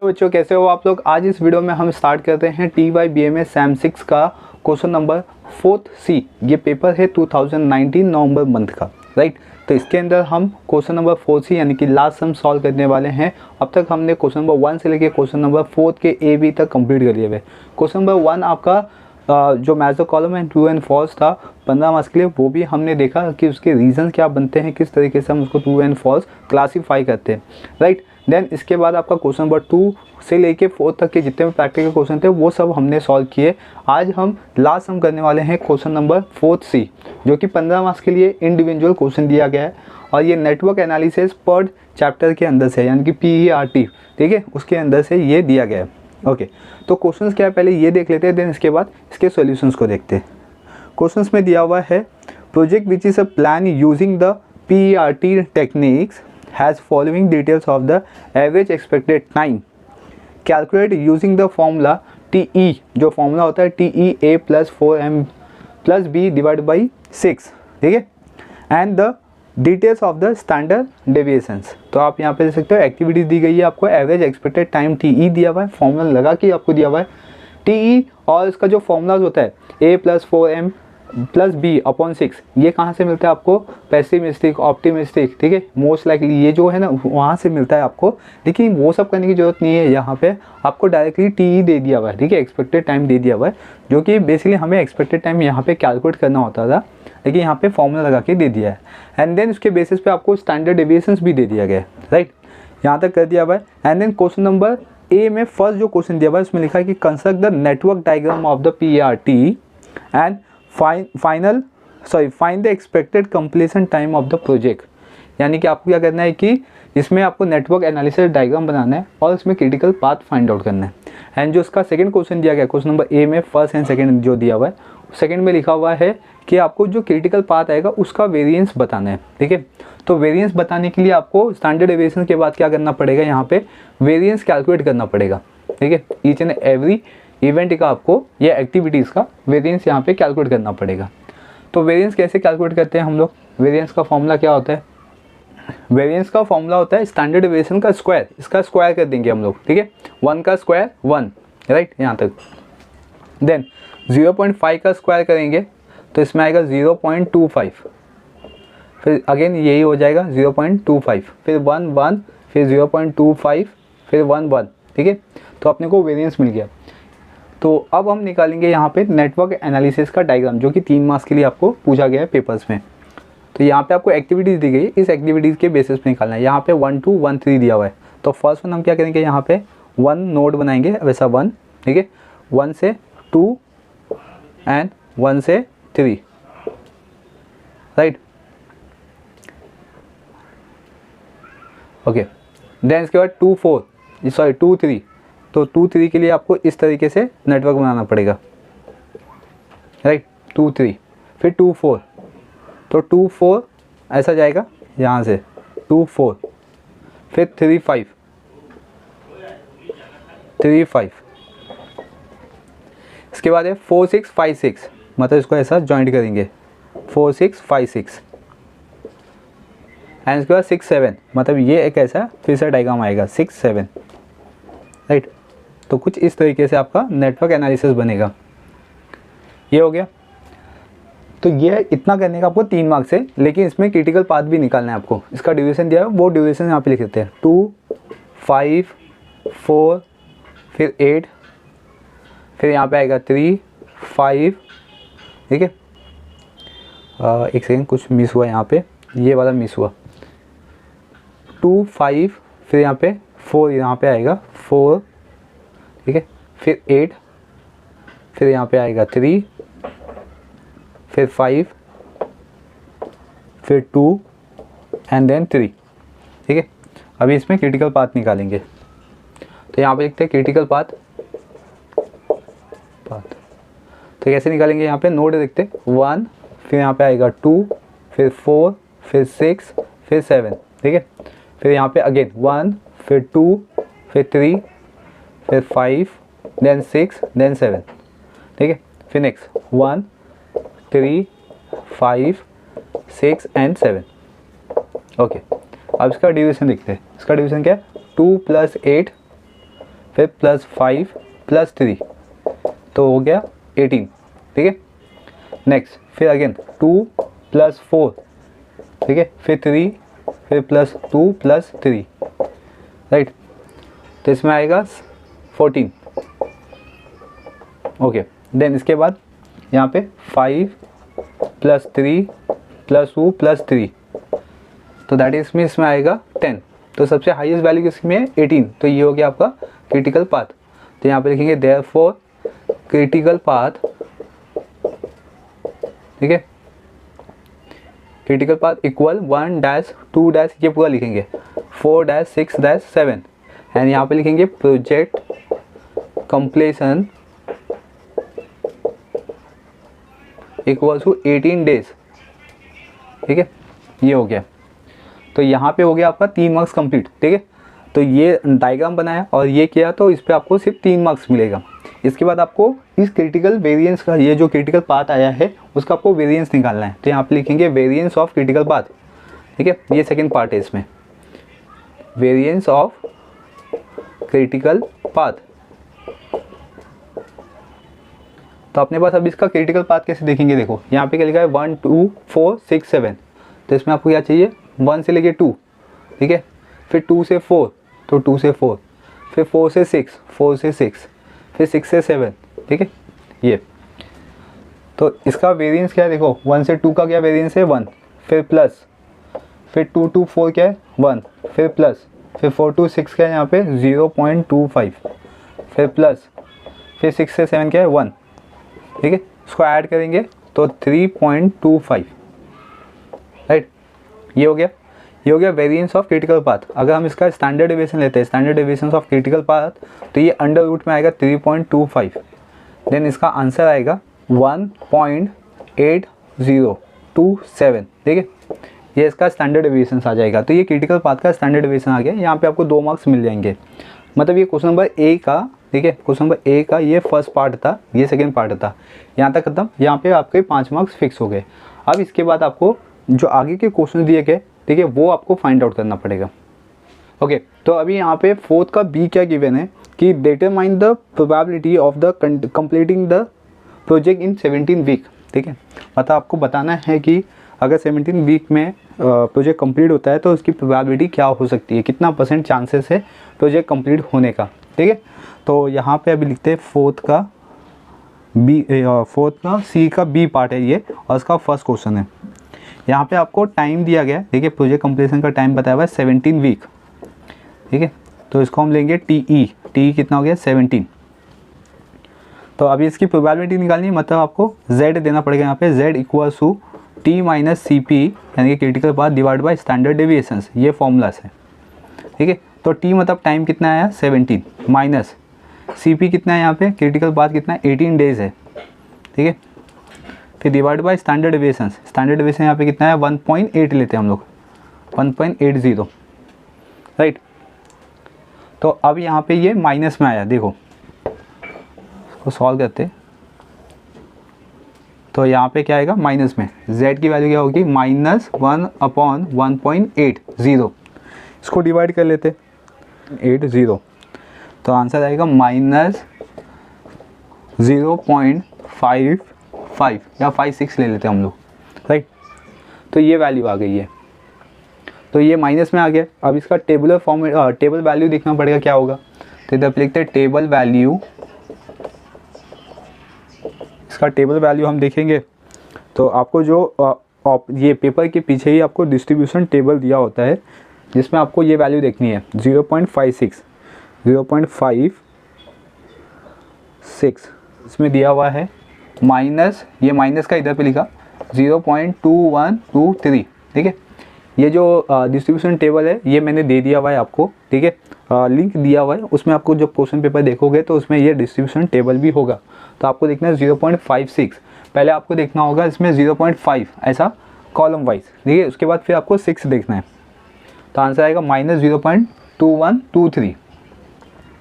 Hello बच्चों, कैसे हो आप लोग। आज इस वीडियो में हम स्टार्ट करते हैं TYBMS सैम 6 का क्वेश्चन नंबर 4C। ये पेपर है 2019 नवंबर मंथ का, राइट। तो इसके अंदर हम क्वेश्चन नंबर 4C यानी कि लास्ट सम सॉल्व करने वाले हैं। अब तक हमने क्वेश्चन नंबर 1 से लेकर क्वेश्चन नंबर 4 के A B तक कंप्लीट कर लिए हुए। क्वेश्चन नंबर 1 आपका जो match the column and true and false था 15 मार्क्स के लिए, वो भी हमने देखा कि उसके रीजन क्या बनते हैं, किस तरीके से हम उसको ट्रू एंड फॉल्स क्लासीफाई करते हैं, राइट। देन इसके बाद आपका क्वेश्चन नंबर 2 से लेके 4 तक के जितने भी प्रैक्टिकल क्वेश्चन थे वो सब हमने सॉल्व किए। आज हम लास्ट सम करने वाले हैं क्वेश्चन नंबर 4C, जो कि 15 मार्क्स के लिए इंडिविजुअल क्वेश्चन दिया गया है और ये नेटवर्क एनालिसिस पर चैप्टर के अंदर से यानी कि PERT, ठीक है, उसके अंदर से ये दिया गया है। ओके, तो क्वेश्चंस क्या है पहले ये देख लेते हैं, देन इसके बाद इसके सॉल्यूशंस को देखते हैं। क्वेश्चंस में दिया हुआ है project which is a plan using the PERT techniques has following details of the average expected time. Calculate using the formula TE, जो फॉर्मूला होता है TEA plus 4M plus B divided by 6, ठीक है, and the details of the standard deviations। तो आप यहाँ पे देख सकते हो एक्टिविटी दी गई है आपको, एवरेज एक्सपेक्टेड टाइम TE दिया हुआ है, फॉर्मूला लगा के आपको दिया हुआ है TE, और इसका जो फॉर्मूला होता है A plus 4M plus B upon 6, ये कहाँ से मिलता है आपको, पेसिमिस्टिक, ऑप्टिमिस्टिक, ठीक है, मोस्ट लाइकली, ये जो है ना वहाँ से मिलता है आपको। लेकिन वो सब करने की ज़रूरत नहीं है, यहाँ पे आपको डायरेक्टली TE दे दिया हुआ है, ठीक है, एक्सपेक्टेड टाइम दे दिया हुआ है, जो कि बेसिकली हमें एक्सपेक्टेड टाइम यहाँ पे कैलकुलेट करना होता था, लेकिन यहाँ पे फॉर्मूला लगा के दे दिया है। एंड देन उसके बेसिस पे आपको स्टैंडर्ड डेविएशंस भी दे दिया गया है, राइट, यहाँ तक कर दिया हुआ है। And then question number A में फर्स्ट जो क्वेश्चन दिया हुआ है उसमें लिखा है कि construct the network diagram of the PERT and find the expected completion time of the project. यानी कि आपको क्या करना है कि इसमें आपको नेटवर्क एनालिसिस डायग्राम बनाना है और इसमें क्रिटिकल पाथ फाइंड आउट करना है। एंड जो उसका सेकंड क्वेश्चन दिया गया क्वेश्चन नंबर A में फर्स्ट एंड सेकंड जो दिया हुआ है, सेकंड में लिखा हुआ है कि आपको जो क्रिटिकल पाथ आएगा उसका वेरिएंस बताना है, ठीक है। तो वेरिएंस बताने के लिए आपको स्टैंडर्ड डेविएशन के बाद क्या करना पड़ेगा, यहाँ पे वेरिएंस कैलकुलेट करना पड़ेगा, ठीक है। ईच एंड एवरी इवेंट का आपको या एक्टिविटीज़ का वेरिएंस यहाँ पे कैलकुलेट करना पड़ेगा। तो वेरिएंस कैसे कैलकुलेट करते हैं हम लोग, वेरिएंस का फॉर्मूला क्या होता है, वेरिएंस का फॉर्मूला होता है स्टैंडर्ड डेविएशन का स्क्वायर, इसका स्क्वायर कर देंगे हम लोग, ठीक है, 1 का स्क्वायर 1, राइट, यहाँ तक। देन 0.5 का स्क्वायर करेंगे तो इसमें आएगा 0.25, फिर अगेन यही हो जाएगा 0.25, फिर 1 1, फिर 0.25, फिर 1 1, ठीक है। तो अपने को वेरिएंस मिल गया। तो अब हम निकालेंगे यहाँ पे नेटवर्क एनालिसिस का डायग्राम, जो कि 3 मार्क्स के लिए आपको पूछा गया है पेपर्स में। तो यहाँ पे आपको एक्टिविटीज़ दी गई है, इस एक्टिविटीज़ के बेसिस पे निकालना है। यहाँ पे 1 2 1 3 दिया हुआ है, तो फर्स्ट वन हम क्या करेंगे, यहाँ पे 1 नोड बनाएंगे, वैसा 1, ठीक है, 1 से 2 एंड 1 से 3, राइट, ओके। देन इसके बाद 2 3, तो 2 3 के लिए आपको इस तरीके से नेटवर्क बनाना पड़ेगा, राइट, 2 3, फिर 2 4, तो 2 4 ऐसा जाएगा यहाँ से 2 4, फिर 3 5, 3 5, इसके बाद है 4 6 5 6, मतलब इसको ऐसा जॉइंट करेंगे 4 6 5 6, एंड इसके बाद 6 7, मतलब ये एक ऐसा फिर से डायग्राम आएगा 6 7, राइट। तो कुछ इस तरीके से आपका नेटवर्क एनालिसिस बनेगा। ये हो गया। तो ये इतना करने का आपको 3 मार्क्स है, लेकिन इसमें क्रिटिकल पाथ भी निकालना है आपको। इसका ड्यूरेशन दिया है, वो ड्यूरेशन यहाँ पे लिख देते हैं 2 5 4, फिर 8, फिर यहाँ पे आएगा 3 5, ठीक है। एक सेकेंड, कुछ मिस हुआ यहाँ पे, ये वाला मिस हुआ, 2 5, फिर यहाँ पे 4, यहाँ पे आएगा 4, ठीक है, फिर 8, फिर यहाँ पे आएगा 3, फिर 5, फिर 2 एंड देन 3, ठीक है। अभी इसमें क्रिटिकल पाथ निकालेंगे। तो यहाँ पे लिखते हैं क्रिटिकल पाथ, तो कैसे निकालेंगे, यहाँ पे नोड देखते हैं 1, फिर यहाँ पे आएगा 2, फिर 4, फिर 6, फिर 7, ठीक है। फिर यहाँ पे अगेन 1, फिर 2, फिर 3, फिर 5, देन 6, देन 7, ठीक है। फिर नेक्स्ट 1 3 5 6 एंड 7, ओके। अब इसका डिवीजन देखते हैं। इसका डिवीजन क्या है, 2 + 8 फिर +5 +3 तो हो गया 18, ठीक है। नेक्स्ट फिर अगेन 2 + 4, ठीक है, फिर 3, फिर +2 +3, राइट। तो इसमें आएगा 14, ओके। देन इसके बाद यहाँ पे 5 + 3 + 2 +3 तो दैट इज इसमें आएगा 10। तो सबसे हाईएस्ट वैल्यू किसमें है 18, तो ये हो गया आपका क्रिटिकल पाथ। तो यहाँ पे लिखेंगे देयरफॉर क्रिटिकल पाथ, ठीक है, क्रिटिकल पाथ इक्वल 1 -2 ये पूरा लिखेंगे, 4 -6 -7 एंड यहाँ पे लिखेंगे project completion equal to 18 days, ठीक है, ये हो गया। तो यहाँ पे हो गया आपका 3 मार्क्स कंप्लीट, ठीक है। तो ये डायग्राम बनाया और ये किया तो इस पर आपको सिर्फ 3 मार्क्स मिलेगा। इसके बाद आपको इस क्रिटिकल वेरिएंस का, ये जो क्रिटिकल पाथ आया है उसका आपको वेरिएंस निकालना है। तो यहाँ पे लिखेंगे वेरिएंस ऑफ क्रिटिकल पाथ, ठीक है, ये सेकंड पार्ट है इसमें, वेरिएंस ऑफ क्रिटिकल पाथ। तो अपने पास अब इसका क्रिटिकल पाथ कैसे देखेंगे, देखो यहाँ पे क्या लिखा है 1 2 4 6 7, तो इसमें आपको क्या चाहिए 1 से लेके 2, ठीक है, फिर 2 से 4 तो 2 से 4, फिर 4 से 6 4 से 6, फिर 6 से 7, ठीक है, ये। तो इसका वेरिएंस क्या है, देखो 1 से 2 का क्या वेरिएंस है 1, फिर प्लस, फिर 2 to 4 क्या है 1, फिर प्लस, फिर 4 to 6 क्या है यहाँ पे 0.25, फिर प्लस, फिर 6 से 7 क्या है 1, ठीक है, इसको ऐड करेंगे तो 3.25, राइट। ये हो गया वेरिएंस ऑफ क्रिटिकल पाथ। अगर हम इसका स्टैंडर्ड डेविएशन लेते हैं, standard deviation of critical path, तो ये अंडर रूट में आएगा 3.25। देन इसका आंसर आएगा 1.8027, ठीक है, ये इसका स्टैंडर्ड डेविएशन आ जाएगा। तो ये क्रिटिकल पाथ का स्टैंडर्ड डेविएशन आ गया। यहाँ पे आपको 2 मार्क्स मिल जाएंगे। मतलब ये क्वेश्चन नंबर ए का, ठीक है, क्वेश्चन नंबर ए का ये फर्स्ट पार्ट था, ये सेकेंड पार्ट था, यहाँ तक खत्म। यहाँ पे आपके 5 मार्क्स फिक्स हो गए। अब इसके बाद आपको जो आगे के क्वेश्चन दिए गए, ठीक है, वो आपको फाइंड आउट करना पड़ेगा। ओके, तो अभी यहाँ पे फोर्थ का बी क्या गिवन है कि determine the probability of the completing the project in 17 week, ठीक है। मतलब आपको बताना है कि अगर 17 वीक में प्रोजेक्ट कंप्लीट होता है तो उसकी प्रोबेबिलिटी क्या हो सकती है, कितना % चांसेस है प्रोजेक्ट कंप्लीट होने का, ठीक है। तो यहाँ पे अभी लिखते हैं फोर्थ का सी का बी पार्ट है ये, और इसका फर्स्ट क्वेश्चन है। यहाँ पे आपको टाइम दिया गया है, ठीक है, प्रोजेक्ट कंप्लीशन का टाइम बताया हुआ है 17 वीक, ठीक है। तो इसको हम लेंगे टी कितना हो गया 17। तो अभी इसकी प्रोबेबिलिटी निकालनी है, मतलब आपको z देना पड़ेगा यहाँ पे, z equals to t minus c p यानी कि critical path divide by standard deviations, ये फॉर्मूलास है, ठीक है। तो टी मतलब टाइम कितना आया 17 माइनस सी पी कितना है यहाँ पे, क्रिटिकल पाथ कितना है 18 डेज है, ठीक है। फिर divide by standard deviations, standard deviation यहाँ पे कितना है 1.8 लेते हैं हम लोग, 1.80, राइट। तो अब यहाँ पे ये माइनस में आया, देखो इसको सॉल्व करते, तो यहाँ पे क्या आएगा माइनस में, z की वैल्यू क्या होगी -1/1.80, इसको डिवाइड कर लेते 80, तो आंसर आएगा -0.55 या 56 ले लेते हैं हम लोग, राइट। तो ये वैल्यू आ गई है, तो ये माइनस में आ गया। अब इसका टेबुलर फॉर्म, टेबल वैल्यू देखना पड़ेगा क्या होगा। तो इधर लिखते हैं टेबल वैल्यू, इसका टेबल वैल्यू हम देखेंगे तो आपको जो ये पेपर के पीछे ही आपको डिस्ट्रीब्यूशन टेबल दिया होता है, जिसमें आपको ये वैल्यू देखनी है 0.56 इसमें दिया हुआ है, माइनस ये माइनस का इधर पे लिखा 0.2123, ठीक है। ये जो डिस्ट्रीब्यूशन टेबल है ये मैंने दे दिया हुआ है आपको, ठीक है, लिंक दिया हुआ है, उसमें आपको जब क्वेश्चन पेपर देखोगे तो उसमें ये डिस्ट्रीब्यूशन टेबल भी होगा। तो आपको देखना है 0.56, पहले आपको देखना होगा इसमें 0.5 ऐसा कॉलम वाइज, ठीक है, उसके बाद फिर आपको 6 देखना है। तो आंसर आएगा -0.2123।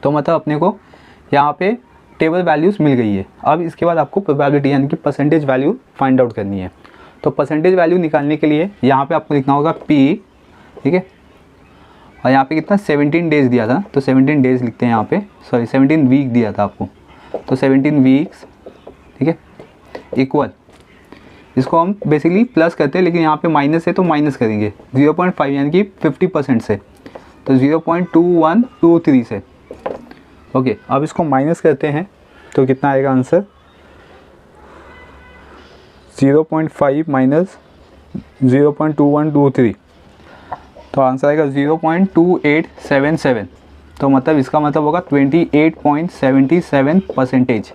तो मतलब अपने को यहाँ पे टेबल वैल्यूज़ मिल गई है। अब इसके बाद आपको प्रोबेबिलिटी यानी कि परसेंटेज वैल्यू फाइंड आउट करनी है। तो परसेंटेज वैल्यू निकालने के लिए यहाँ पे आपको लिखना होगा P, ठीक है, और यहाँ पे कितना 17 डेज़ दिया था, तो 17 डेज़ लिखते हैं यहाँ पे, सॉरी 17 वीक दिया था आपको, तो 17 वीक्स, ठीक है, इक्वल, इसको हम बेसिकली प्लस करते हैं लेकिन यहाँ पे माइनस है तो माइनस करेंगे 0.5 यानी कि 50% से, तो 0.2123 से। ओके, अब इसको माइनस करते हैं तो कितना आएगा आंसर, 0.5 माइनस 0.2123, तो आंसर आएगा 0.2877। तो मतलब इसका मतलब होगा 28.77%,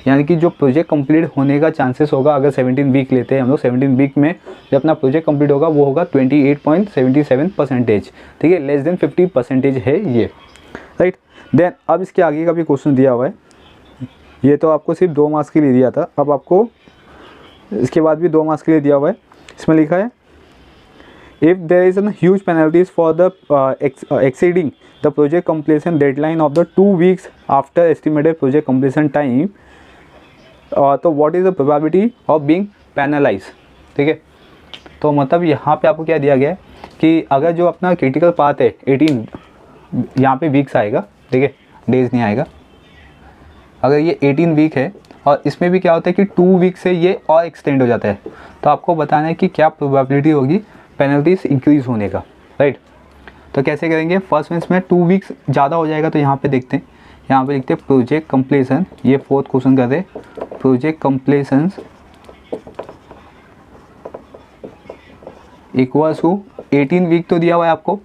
यानी कि जो प्रोजेक्ट कंप्लीट होने का चांसेस होगा अगर 17 वीक लेते हैं हम लोग, 17 वीक में जब अपना प्रोजेक्ट कंप्लीट होगा वो होगा 28.77%, ठीक है, लेस देन 50% है ये, राइट। देन अब इसके आगे का भी क्वेश्चन दिया हुआ है, ये तो आपको सिर्फ 2 मार्क्स के लिए दिया था, अब आपको इसके बाद भी 2 मार्क्स के लिए दिया हुआ है। इसमें लिखा है if there is a huge penalties for the exceeding the project completion deadline of the 2 weeks after estimated project completion time, तो what is the probability of being penalized, ठीक है। तो मतलब यहाँ पे आपको क्या दिया गया है कि अगर जो अपना क्रिटिकल पाथ है 18, यहाँ पे वीक्स आएगा, ठीक है, डेज नहीं आएगा, अगर ये 18 वीक है और इसमें भी क्या होता है कि 2 वीक से ये और एक्सटेंड हो जाता है, तो आपको बताना है कि क्या प्रोबेबिलिटी होगी पेनल्टीज इंक्रीज़ होने का, राइट। तो कैसे करेंगे, फर्स्ट में इसमें 2 वीक्स ज़्यादा हो जाएगा, तो यहाँ पे देखते हैं, यहाँ पे लिखते हैं प्रोजेक्ट कंप्लीशन, ये 4th क्वेश्चन कर दे, project completion equal to 18 week तो दिया हुआ है आपको,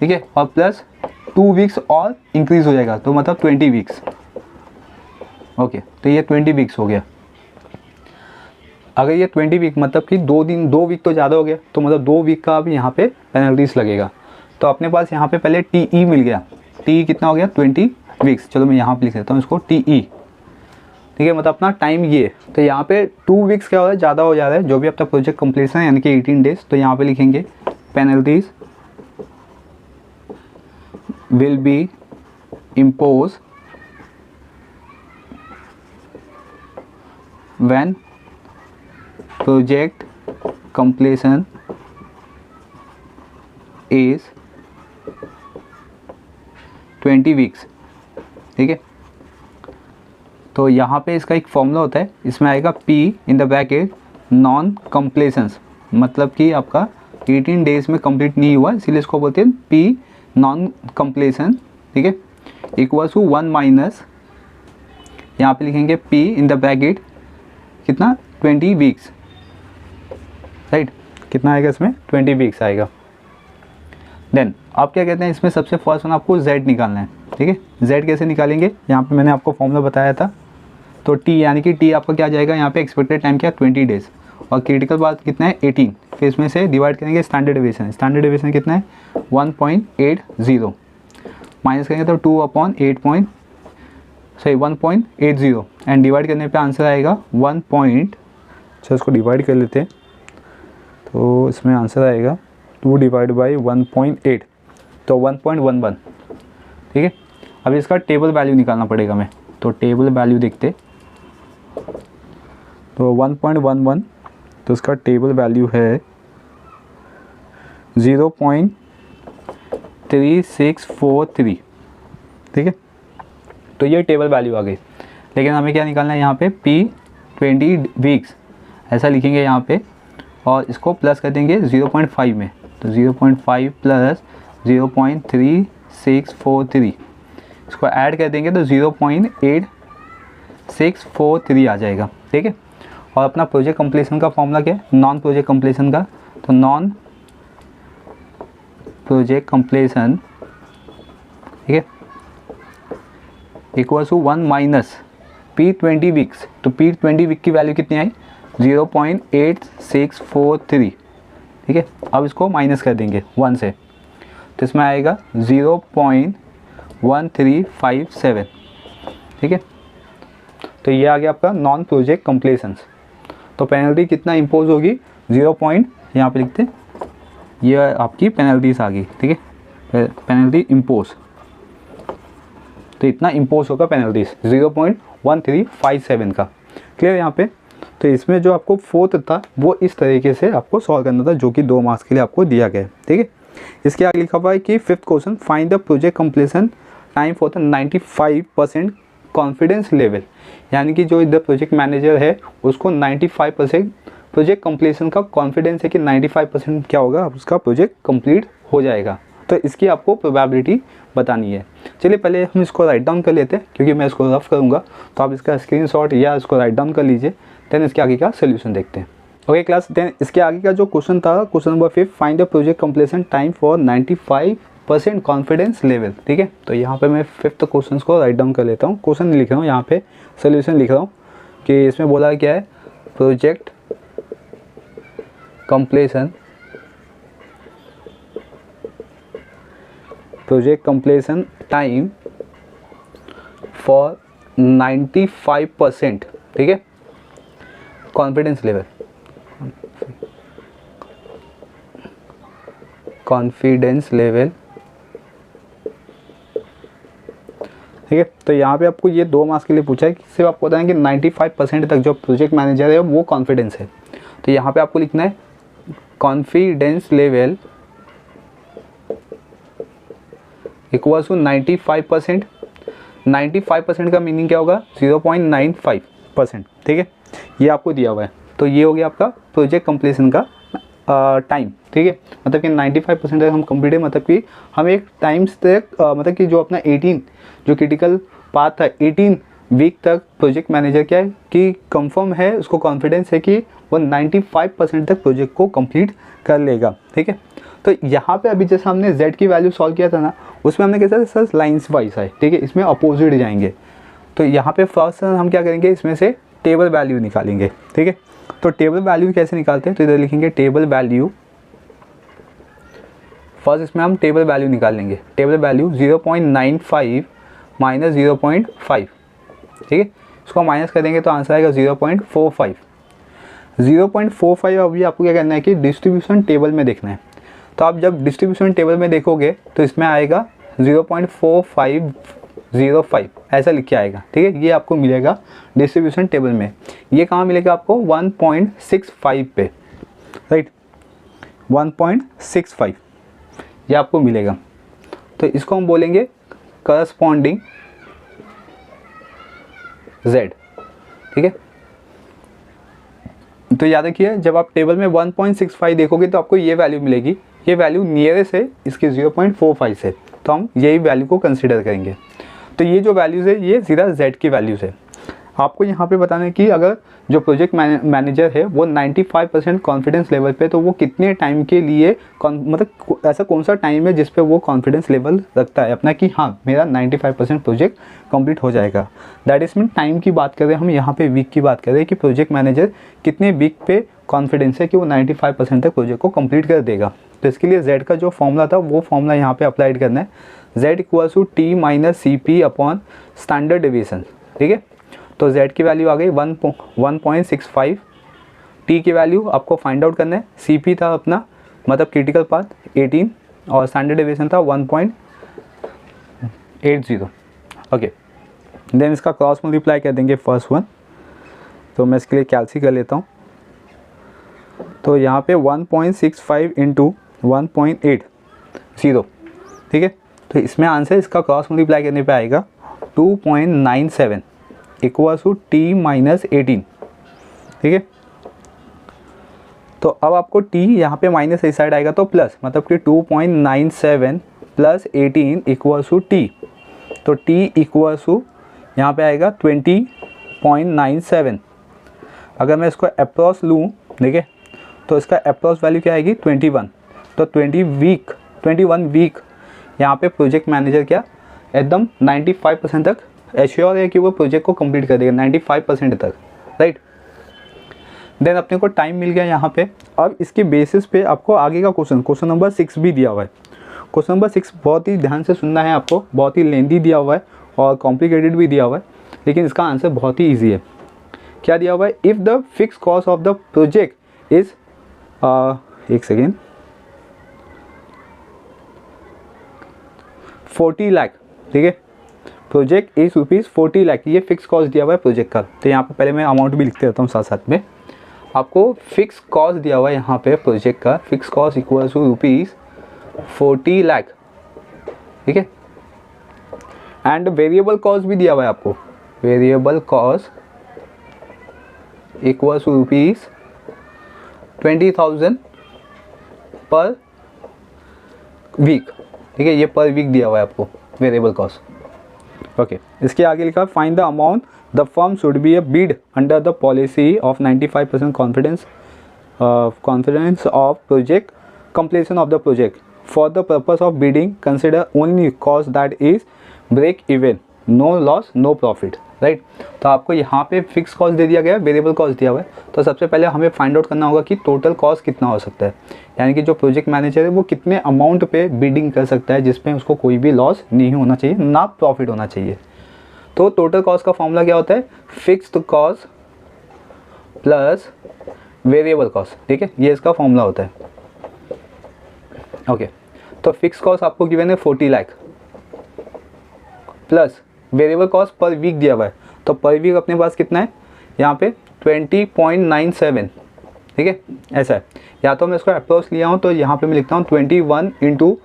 ठीक है, और प्लस 2 वीक्स और इंक्रीज़ हो जाएगा, तो मतलब 20 वीक्स। ओके, तो ये 20 वीक्स हो गया। अगर ये 20 वीक मतलब कि 2 वीक तो ज़्यादा हो गया, तो मतलब 2 वीक का अब यहाँ पे पेनल्टीज लगेगा। तो अपने पास यहाँ पे पहले TE मिल गया, TE कितना हो गया 20 वीक्स, चलो मैं यहाँ पे लिख देता हूँ इसको TE, ठीक है, मतलब अपना टाइम ये, तो यहाँ पे 2 वीक्स क्या हो रहा है, ज़्यादा हो जा रहा है जो भी अपना प्रोजेक्ट कंप्लीशन है, यानी कि 18 डेज, तो यहाँ पे लिखेंगे penalties will be impose when project completion is 20 weeks, ठीक है। तो यहाँ पे इसका एक फॉर्मूला होता है, इसमें आएगा P in the bracket non completions, मतलब कि आपका 18 डेज में कंप्लीट नहीं हुआ, इसीलिए इसको बोलते हैं P नॉन कंप्लीशन, ठीक है, इक्वल टू 1 माइनस, यहाँ पे लिखेंगे P इन द ब्रैकेट कितना 20 वीक्स, राइट, कितना आएगा इसमें 20 वीक्स आएगा। देन आप क्या कहते हैं, इसमें सबसे फर्स्ट वन आपको Z निकालना है, ठीक है। Z कैसे निकालेंगे, यहाँ पे मैंने आपको फॉर्मूला बताया था, तो T यानी कि T आपका क्या जाएगा, यहाँ पे एक्सपेक्टेड टाइम क्या 20 डेज, और क्रिटिकल पाथ कितना है 18, फिर इसमें से डिवाइड करेंगे स्टैंडर्ड डेविएशन, स्टैंडर्ड डेविएशन कितना है 1.80, माइनस करेंगे तो 1.80 एंड डिवाइड करने पे आंसर आएगा 1 पॉइंट, अच्छा इसको डिवाइड कर लेते हैं, तो इसमें आंसर आएगा 2 डिवाइड बाई 1.8, तो 1.11, ठीक है। अब इसका टेबल वैल्यू निकालना पड़ेगा हमें, तो टेबल वैल्यू देखते, तो 1.11, तो इसका टेबल वैल्यू है 0.3643, ठीक है। तो ये टेबल वैल्यू आ गई, लेकिन हमें क्या निकालना है, यहाँ पे P 20 वीक्स ऐसा लिखेंगे यहाँ पे, और इसको प्लस कर देंगे 0.5 में, तो 0.5 प्लस 0.3643, इसको ऐड कर देंगे तो 0.8643 आ जाएगा, ठीक है। और अपना प्रोजेक्ट कंप्लीशन का फॉर्मूला क्या है, नॉन प्रोजेक्ट कंप्लीशन का, तो नॉन प्रोजेक्ट कंप्लीशन, ठीक है, equal to 1 minus P 20 weeks, तो P 20 वीक की वैल्यू कितनी आई 0.8643, ठीक है। अब इसको माइनस कर देंगे 1 से, तो इसमें आएगा 0.1357, ठीक है। तो ये आ गया आपका नॉन प्रोजेक्ट कंप्लीशंस। तो पेनल्टी कितना इम्पोज होगी 0. यहाँ पे लिखते हैं, ये आपकी पेनल्टीज आ गई, ठीक है, पेनल्टी इम्पोज, तो इतना इम्पोज होगा पेनल्टीज 0.1357 का, क्लियर यहाँ पे। तो इसमें जो आपको 4th था वो इस तरीके से आपको सॉल्व करना था, जो कि 2 मार्क्स के लिए आपको दिया गया है, ठीक है। इसके आगे लिखा हुआ है कि 5th question, find the project completion time for the 95% confidence level. यानी कि जो इधर प्रोजेक्ट मैनेजर है उसको 95% प्रोजेक्ट कंप्लीशन का कॉन्फिडेंस है कि 95% क्या होगा, उसका प्रोजेक्ट कंप्लीट हो जाएगा। तो इसकी आपको प्रोबेबिलिटी बतानी है। चलिए पहले हम इसको राइट डाउन कर लेते हैं, क्योंकि मैं इसको रफ करूँगा, तो आप इसका स्क्रीनशॉट या इसको राइट डाउन कर लीजिए, देन इसके आगे का सोल्यूशन देखते हैं। ओके क्लास, देन इसके आगे का जो क्वेश्चन था, question number 5, find the project completion time for 95% confidence level. ठीक है, तो यहाँ पे मैं 5th क्वेश्चन को राइट डाउन कर लेता हूँ। क्वेश्चन लिख रहा हूँ, यहाँ पे सोल्यूशन लिख रहा हूँ कि इसमें बोला क्या है, प्रोजेक्ट कंप्लीशन टाइम फॉर 95%, ठीक है, कॉन्फिडेंस लेवल, ठीक है। तो यहाँ पे आपको ये 2 मार्क्स के लिए पूछा है कि सिर्फ आपको बताएं कि 95% तक जो प्रोजेक्ट मैनेजर है वो कॉन्फिडेंस है। तो यहाँ पे आपको लिखना है कॉन्फिडेंस लेवल इक्वल्स टू 95%। 95% का मीनिंग क्या होगा, 0.95%, ठीक है, ये आपको दिया हुआ है। तो ये हो गया आपका प्रोजेक्ट कंप्लीशन का टाइम, ठीक है, मतलब कि 95% तक हम कंप्लीट है, मतलब कि हम एक टाइम्स तक मतलब कि जो अपना 18 जो क्रिटिकल पार्ट था, 18 वीक तक प्रोजेक्ट मैनेजर क्या है कि कंफर्म है, उसको कॉन्फिडेंस है कि वो 95% तक प्रोजेक्ट को कंप्लीट कर लेगा। ठीक है, तो यहाँ पे अभी जैसे हमने z की वैल्यू सॉल्व किया था ना, उसमें हमने कैसा सर लाइन्स वाइज है, ठीक है, इसमें अपोजिट जाएंगे। तो यहाँ पे फर्स्ट हम क्या करेंगे, इसमें से टेबल वैल्यू निकालेंगे। ठीक है, तो टेबल वैल्यू कैसे निकालते हैं, तो इधर लिखेंगे टेबल वैल्यू। फर्स्ट इसमें हम टेबल वैल्यू निकाल लेंगे। टेबल वैल्यू 0.95 माइनस 0.5, ठीक है, इसको माइनस कर देंगे तो आंसर आएगा 0.45। 0.45 अभी आपको क्या करना है कि डिस्ट्रीब्यूशन टेबल में देखना है। तो आप जब डिस्ट्रीब्यूशन टेबल में देखोगे तो इसमें आएगा 0.4505 ऐसा लिख के आएगा। ठीक है, ये आपको मिलेगा डिस्ट्रीब्यूशन टेबल में। ये कहाँ मिलेगा आपको, 1.65 पे, राइट, 1.65 ये आपको मिलेगा। तो इसको हम बोलेंगे करस्पॉन्डिंग z। ठीक है, तो याद रखिए जब आप टेबल में 1.65 देखोगे तो आपको ये वैल्यू मिलेगी। ये वैल्यू नियरेस्ट है इसकी 0.45 से, तो हम यही वैल्यू को कंसीडर करेंगे। तो ये जो वैल्यूज़ है ये सीधा z की वैल्यूज़ है। आपको यहाँ पे बताना है कि अगर जो प्रोजेक्ट मैनेजर है वो 95% कॉन्फिडेंस लेवल पे, तो वो कितने टाइम के लिए मतलब ऐसा कौन सा टाइम है जिस पे वो कॉन्फिडेंस लेवल रखता है अपना कि हाँ मेरा 95% प्रोजेक्ट कंप्लीट हो जाएगा। दैट इज मीन टाइम की बात कर रहे हैं हम, यहाँ पे वीक की बात कर रहे हैं कि प्रोजेक्ट मैनेजर कितने वीक पे कॉन्फिडेंस है कि वो 95% तक प्रोजेक्ट को कंप्लीट कर देगा। तो इसके लिए z का जो फॉर्मूला था वो फॉर्मूला यहाँ पे अप्लाइड करना है, z equals to t minus CP upon standard deviation. ठीक है, तो z की वैल्यू आ गई 1.65, t की वैल्यू आपको फाइंड आउट करना है, CP था अपना मतलब क्रिटिकल पाथ 18 और स्टैंडर्ड डेविएशन था 1.80। ओके, देन इसका क्रॉस मल्टीप्लाई कर देंगे फर्स्ट वन। तो मैं इसके लिए कैलसी कर लेता हूँ। तो यहाँ पे 1.65 इंटू 1.80, ठीक है, तो इसमें आंसर इसका क्रॉस मल्टीप्लाई करने पे आएगा 2.97 इक्वल्स टू t माइनस 18। ठीक है, तो अब आपको t यहाँ पे माइनस इस साइड आएगा तो प्लस, मतलब कि 2.97 प्लस 18 इक्वल्स टू t। तो t इक्वल्स टू यहाँ पे आएगा 20.97। अगर मैं इसको अप्रॉक्स लूँ, देखिए, तो इसका अप्रॉक्स वैल्यू क्या आएगी 21। तो 21 वीक यहाँ पे प्रोजेक्ट मैनेजर क्या एकदम 95% तक एश्योर है कि वो प्रोजेक्ट को कंप्लीट कर देगा 95% तक, राइट। देन अपने को टाइम मिल गया यहाँ पे। अब इसके बेसिस पे आपको आगे का क्वेश्चन नंबर 6 भी दिया हुआ है। क्वेश्चन नंबर 6 बहुत ही ध्यान से सुनना है आपको, बहुत ही लेंदी दिया हुआ है और कॉम्प्लिकेटेड भी दिया हुआ है, लेकिन इसका आंसर बहुत ही ईजी है। क्या दिया हुआ है, if the fix cost of the project is एक सेकेंड 40 लाख। ठीक है, प्रोजेक्ट इज ₹40 लाख, ये फिक्स कॉस्ट दिया हुआ है प्रोजेक्ट का। तो यहाँ पे पहले मैं अमाउंट भी लिखते रहता हूँ साथ साथ में। आपको फिक्स कॉस्ट दिया हुआ है यहाँ पे प्रोजेक्ट का, fix cost equals to 40 lakh, ठीक है। एंड वेरिएबल कॉस्ट भी दिया हुआ है आपको, variable cost equals to rupees 20,000 per week, ठीक है। ये पर वीक दिया हुआ है आपको वेरिएबल कॉस्ट। ओके, इसके आगे लिखा find the amount the firm should be a Beed under the policy of 95% confidence of project completion of the project. For the purpose of bidding, consider only cost that is break even, no loss, no profit, right. तो आपको यहाँ पे fix cost दे दिया गया है, variable cost दिया हुआ है। तो सबसे पहले हमें फाइंड आउट करना होगा कि टोटल कॉस्ट कितना हो सकता है, यानी कि जो प्रोजेक्ट मैनेजर है वो कितने अमाउंट पे बिडिंग कर सकता है जिसमें उसको कोई भी लॉस नहीं होना चाहिए, ना प्रॉफिट होना चाहिए। तो टोटल कॉस्ट का फॉर्मूला क्या होता है, fixed cost plus variable cost, ठीक है, ये इसका फॉर्मूला होता है। ओके, तो फिक्स कॉस्ट आपको गिवन है 40 lakh plus variable cost per week दिया हुआ है। तो पर वीक अपने पास कितना है यहाँ पे 20.97, ठीक है, ऐसा है। या तो मैं इसको अप्रोक्स लिया हूँ तो यहाँ पे मैं लिखता हूँ 21 ×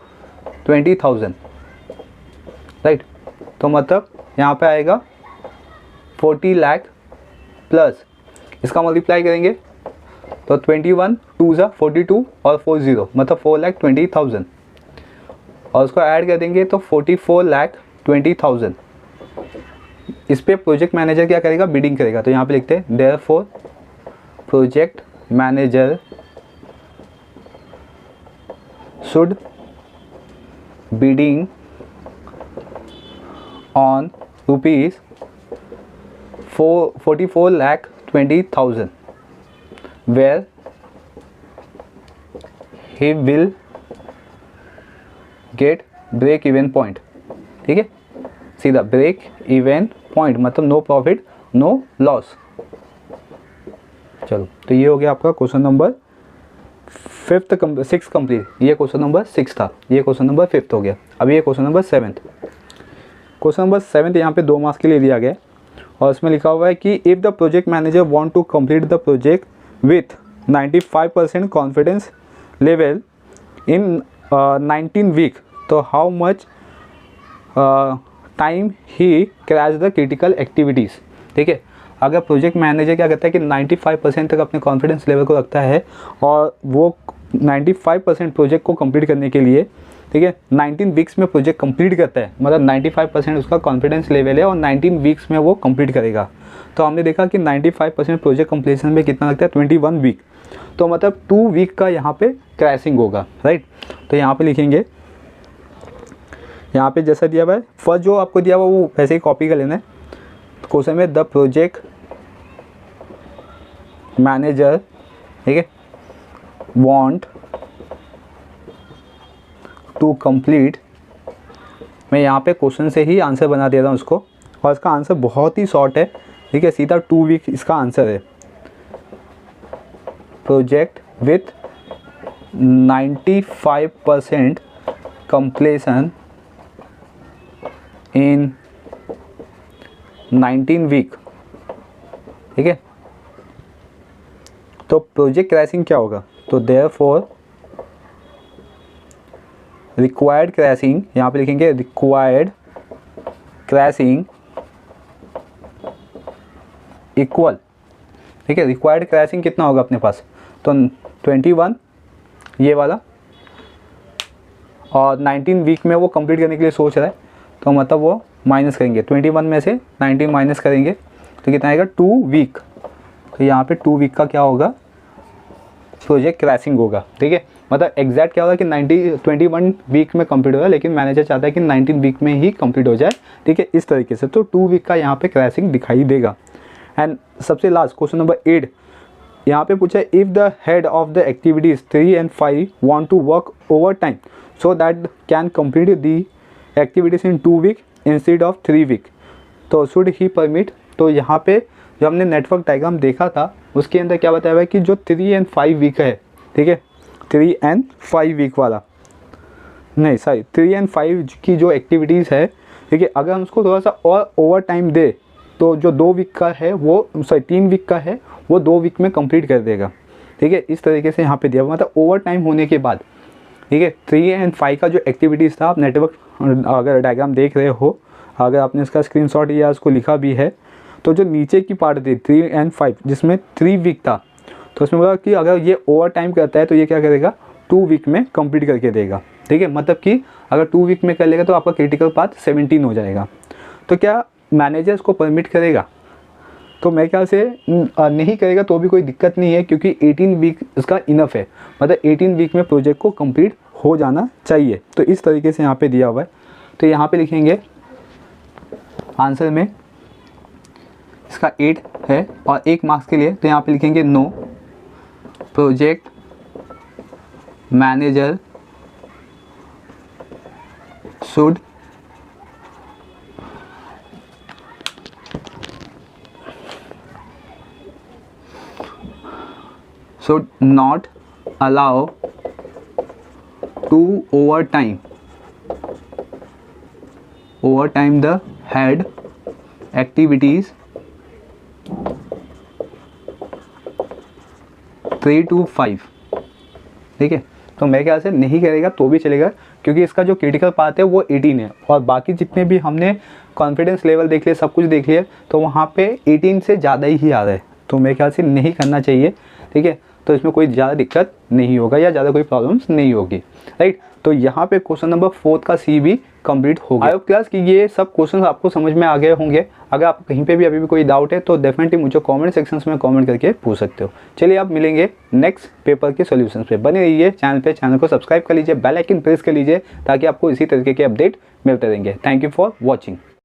20,000, राइट। तो मतलब यहाँ पे आएगा 40 लाख प्लस इसका मल्टीप्लाई करेंगे तो 21 2 ज़ा 42 और 40 मतलब 4,20,000 और उसको ऐड कर देंगे तो 44,20,000। इस पे प्रोजेक्ट मैनेजर क्या करेगा, बिडिंग करेगा। तो यहाँ पे लिखते हैं therefore project manager should bidding on rupees 44,20,000 where he will get break even point, ठीक है, सीधा ब्रेक इवन पॉइंट मतलब नो प्रॉफिट नो लॉस। चलो, तो ये हो गया आपका क्वेश्चन नंबर 6 कंप्लीट। ये क्वेश्चन नंबर 6 था, ये क्वेश्चन नंबर 5 हो गया। अब ये क्वेश्चन नंबर 7। क्वेश्चन नंबर 7 यहाँ पे 2 मार्क्स के लिए दिया गया और इसमें लिखा हुआ है कि if the project manager want to complete the project with 95% confidence level in 19 week, तो how much time he crash the critical activities, ठीक है। अगर प्रोजेक्ट मैनेजर क्या करता है कि 95% तक अपने कॉन्फिडेंस लेवल को रखता है और वो 95% प्रोजेक्ट को कंप्लीट करने के लिए, ठीक है, 19 वीक्स में प्रोजेक्ट कंप्लीट करता है, मतलब 95% उसका कॉन्फिडेंस लेवल है और 19 वीक्स में वो कंप्लीट करेगा। तो हमने देखा कि 95% प्रोजेक्ट कंप्लीशन में कितना लगता है 21 वीक, तो मतलब 2 वीक का यहाँ पे क्रैशिंग होगा, राइट। तो यहाँ पे लिखेंगे, यहाँ पे जैसा दिया हुआ है फर्स्ट जो आपको दिया हुआ वो वैसे ही कॉपी कर लेना है। क्वेश्चन में द प्रोजेक्ट मैनेजर, ठीक है, वांट टू कंप्लीट, मैं यहाँ पे क्वेश्चन से ही आंसर बना दे रहा हूँ उसको और इसका आंसर बहुत ही शॉर्ट है, ठीक है, सीधा 2 वीक इसका आंसर है। Project with 95% completion in 19 week, ठीक है। तो प्रोजेक्ट क्रैशिंग क्या होगा, तो देयरफॉर रिक्वायर्ड क्रैशिंग, यहाँ पे लिखेंगे रिक्वायर्ड क्रैशिंग इक्वल, ठीक है, रिक्वायर्ड क्रैशिंग कितना होगा अपने पास, तो 21 ये वाला और 19 वीक में वो कंप्लीट करने के लिए सोच रहा है, तो मतलब वो माइनस करेंगे 21 में से 19 माइनस करेंगे तो कितना आएगा 2 वीक। तो यहाँ पे 2 वीक का क्या होगा, प्रोजेक्ट क्रैशिंग होगा, ठीक है। मतलब एग्जैक्ट क्या होगा कि 21 वीक में कंप्लीट होगा, लेकिन मैनेजर चाहता है कि 19 वीक में ही कंप्लीट हो जाए, ठीक है, इस तरीके से। तो 2 वीक का यहाँ पे क्रैशिंग दिखाई देगा। एंड सबसे लास्ट क्वेश्चन नंबर 8 यहाँ पे पूछा है if the head of the activities 3 and 5 want to work over time so that can complete the activities in 2 week instead of 3 week, तो शुड ही परमिट। तो यहाँ पे जो हमने नेटवर्क डायग्राम देखा था उसके अंदर क्या बताया हुआ है कि जो 3 and 5 वीक है, ठीक है, 3 and 5 वीक वाला नहीं, सॉरी 3 and 5 की जो एक्टिविटीज़ है, ठीक है, अगर हम उसको थोड़ा सा और ओवर टाइम दे तो जो 2 वीक का है वो, सॉरी 3 वीक का है वो 2 वीक में कंप्लीट कर देगा, ठीक है। इस तरीके से यहाँ पे दिया हुआ, मतलब ओवर टाइम होने के बाद ठीक है। 3 and 5 का जो एक्टिविटीज़ था, आप नेटवर्क अगर डायग्राम देख रहे हो, अगर आपने इसका स्क्रीनशॉट या उसको लिखा भी है, तो जो नीचे की पार्ट थी 3 and 5 जिसमें 3 वीक था, तो उसमें बोला कि अगर ये ओवर टाइम करता है तो ये क्या करेगा, 2 वीक में कंप्लीट करके देगा। ठीक है, मतलब कि अगर 2 वीक में कर लेगा तो आपका क्रिटिकल पाथ 17 हो जाएगा। तो क्या मैनेजर इसको परमिट करेगा? तो मेरे ख्याल से नहीं करेगा तो भी कोई दिक्कत नहीं है, क्योंकि 18 वीक इसका इनफ है, मतलब 18 वीक में प्रोजेक्ट को कंप्लीट हो जाना चाहिए। तो इस तरीके से यहाँ पे दिया हुआ है। तो यहाँ पे लिखेंगे आंसर में इसका 8 है और 1 मार्क्स के लिए, तो यहाँ पे लिखेंगे no project manager should not allow to overtime the head activities 3 to 5। ठीक है, तो मेरे ख्याल से नहीं करेगा तो भी चलेगा, क्योंकि इसका जो क्रिटिकल पार्ट है वो 18 है और बाकी जितने भी हमने कॉन्फिडेंस लेवल देख लिए, सब कुछ देख लिया, तो वहाँ पे 18 से ज़्यादा ही आ रहा है। तो मेरे ख्याल से नहीं करना चाहिए। ठीक है, तो इसमें कोई ज़्यादा दिक्कत नहीं होगा या ज़्यादा कोई प्रॉब्लम्स नहीं होगी। राइट, तो यहाँ पे क्वेश्चन नंबर 4 का सी भी कंप्लीट हो गया। आई होप क्लास कि ये सब क्वेश्चन आपको समझ में आ गए होंगे। अगर आप कहीं पे भी अभी भी कोई डाउट है तो डेफिनेटली मुझे कमेंट सेक्शंस में कमेंट करके पूछ सकते हो। चलिए आप मिलेंगे नेक्स्ट पेपर के सॉल्यूशंस पे। बने रहिए चैनल पे, चैनल को सब्सक्राइब कर लीजिए, बेल आइकन प्रेस कर लीजिए ताकि आपको इसी तरीके के अपडेट मिलते रहेंगे। Thank you for watching.